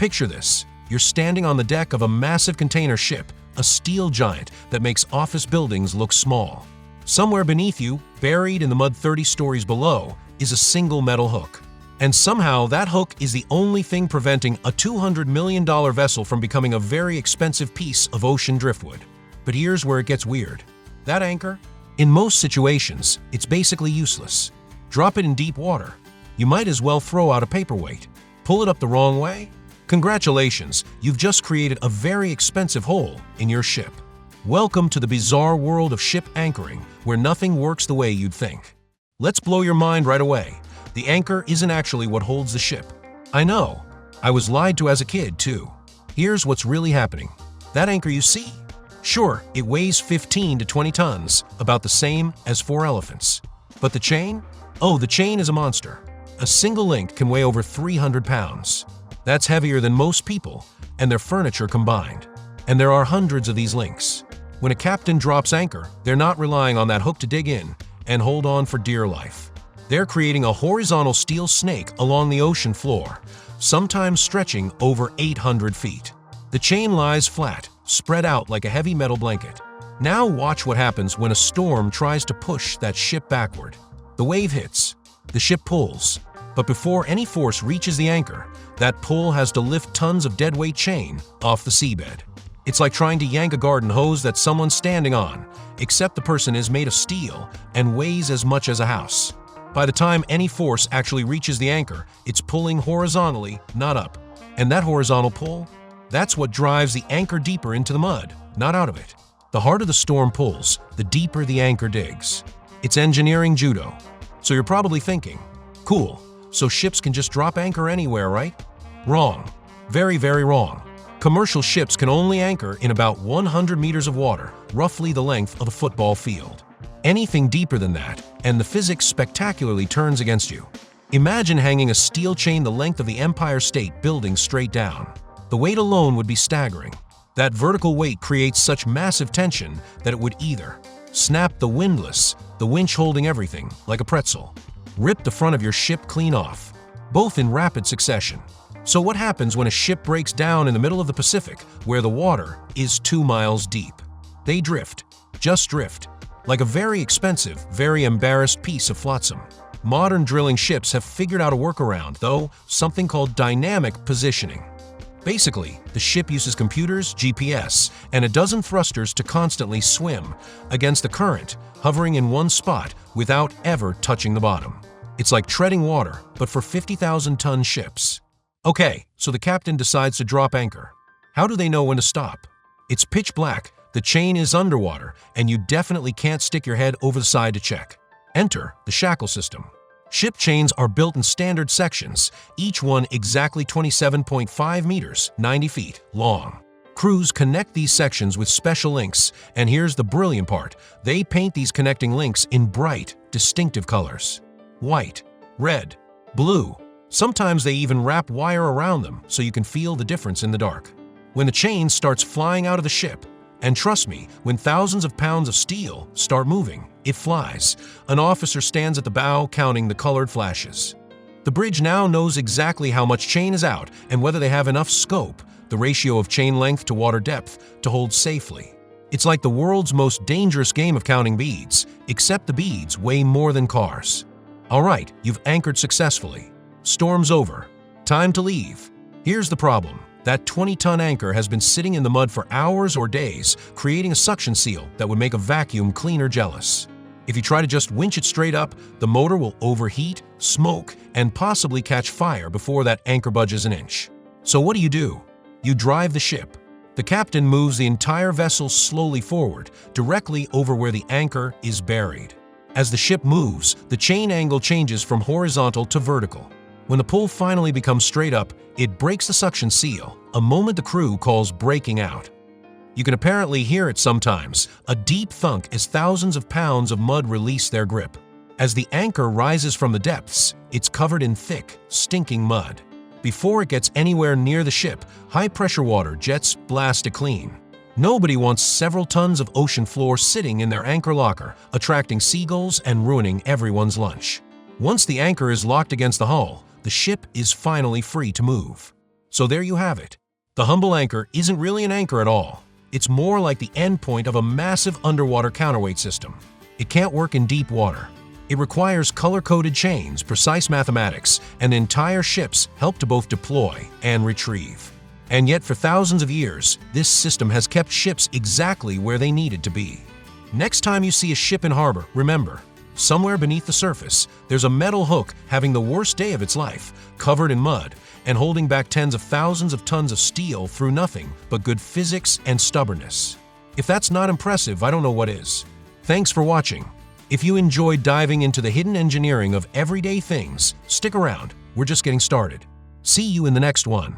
Picture this. You're standing on the deck of a massive container ship, a steel giant that makes office buildings look small. Somewhere beneath you, buried in the mud 30 stories below, is a single metal hook. And somehow that hook is the only thing preventing a $200 million vessel from becoming a very expensive piece of ocean driftwood. But here's where it gets weird. That anchor? In most situations, it's basically useless. Drop it in deep water. You might as well throw out a paperweight. Pull it up the wrong way? Congratulations, you've just created a very expensive hole in your ship. Welcome to the bizarre world of ship anchoring, where nothing works the way you'd think. Let's blow your mind right away. The anchor isn't actually what holds the ship. I know. I was lied to as a kid, too. Here's what's really happening. That anchor you see? Sure, it weighs 15 to 20 tons, about the same as 4 elephants. But the chain? Oh, the chain is a monster. A single link can weigh over 300 pounds. That's heavier than most people and their furniture combined. And there are hundreds of these links. When a captain drops anchor, they're not relying on that hook to dig in and hold on for dear life. They're creating a horizontal steel snake along the ocean floor, sometimes stretching over 800 feet. The chain lies flat, spread out like a heavy metal blanket. Now watch what happens when a storm tries to push that ship backward. The wave hits, the ship pulls, but before any force reaches the anchor, that pull has to lift tons of deadweight chain off the seabed. It's like trying to yank a garden hose that someone's standing on, except the person is made of steel and weighs as much as a house. By the time any force actually reaches the anchor, it's pulling horizontally, not up. And that horizontal pull? That's what drives the anchor deeper into the mud, not out of it. The harder the storm pulls, the deeper the anchor digs. It's engineering judo. So you're probably thinking, cool, so ships can just drop anchor anywhere, right? Wrong. Very, very wrong. Commercial ships can only anchor in about 100 meters of water, roughly the length of a football field. Anything deeper than that, and the physics spectacularly turns against you. Imagine hanging a steel chain the length of the Empire State Building straight down. The weight alone would be staggering. That vertical weight creates such massive tension that it would either snap the windlass, the winch holding everything, like a pretzel, rip the front of your ship clean off, both in rapid succession. So what happens when a ship breaks down in the middle of the Pacific, where the water is 2 miles deep? They drift, just drift, like a very expensive, very embarrassed piece of flotsam. Modern drilling ships have figured out a workaround, though, something called dynamic positioning. Basically, the ship uses computers, GPS, and a dozen thrusters to constantly swim against the current, hovering in one spot without ever touching the bottom. It's like treading water, but for 50,000-ton ships. Okay, so the captain decides to drop anchor. How do they know when to stop? It's pitch black, the chain is underwater, and you definitely can't stick your head over the side to check. Enter the shackle system. Ship chains are built in standard sections, each one exactly 27.5 meters, 90 feet, long. Crews connect these sections with special links, and here's the brilliant part. They paint these connecting links in bright, distinctive colors. White, red, blue. Sometimes they even wrap wire around them so you can feel the difference in the dark. When the chain starts flying out of the ship, and trust me, when thousands of pounds of steel start moving, it flies. An officer stands at the bow counting the colored flashes. The bridge now knows exactly how much chain is out and whether they have enough scope, the ratio of chain length to water depth, to hold safely. It's like the world's most dangerous game of counting beads, except the beads weigh more than cars. All right, you've anchored successfully. Storm's over. Time to leave. Here's the problem. That 20-ton anchor has been sitting in the mud for hours or days, creating a suction seal that would make a vacuum cleaner jealous. If you try to just winch it straight up, the motor will overheat, smoke, and possibly catch fire before that anchor budges an inch. So what do? You drive the ship. The captain moves the entire vessel slowly forward, directly over where the anchor is buried. As the ship moves, the chain angle changes from horizontal to vertical. When the pull finally becomes straight up, it breaks the suction seal, a moment the crew calls breaking out. You can apparently hear it sometimes, a deep thunk as thousands of pounds of mud release their grip. As the anchor rises from the depths, it's covered in thick, stinking mud. Before it gets anywhere near the ship, high-pressure water jets blast it clean. Nobody wants several tons of ocean floor sitting in their anchor locker, attracting seagulls and ruining everyone's lunch. Once the anchor is locked against the hull, the ship is finally free to move. So there you have it. The humble anchor isn't really an anchor at all. It's more like the endpoint of a massive underwater counterweight system. It can't work in deep water. It requires color-coded chains, precise mathematics, and entire ships help to both deploy and retrieve. And yet for thousands of years, this system has kept ships exactly where they needed to be. Next time you see a ship in harbor, remember, somewhere beneath the surface, there's a metal hook having the worst day of its life, covered in mud, and holding back tens of thousands of tons of steel through nothing but good physics and stubbornness. If that's not impressive, I don't know what is. Thanks for watching. If you enjoyed diving into the hidden engineering of everyday things, stick around. We're just getting started. See you in the next one.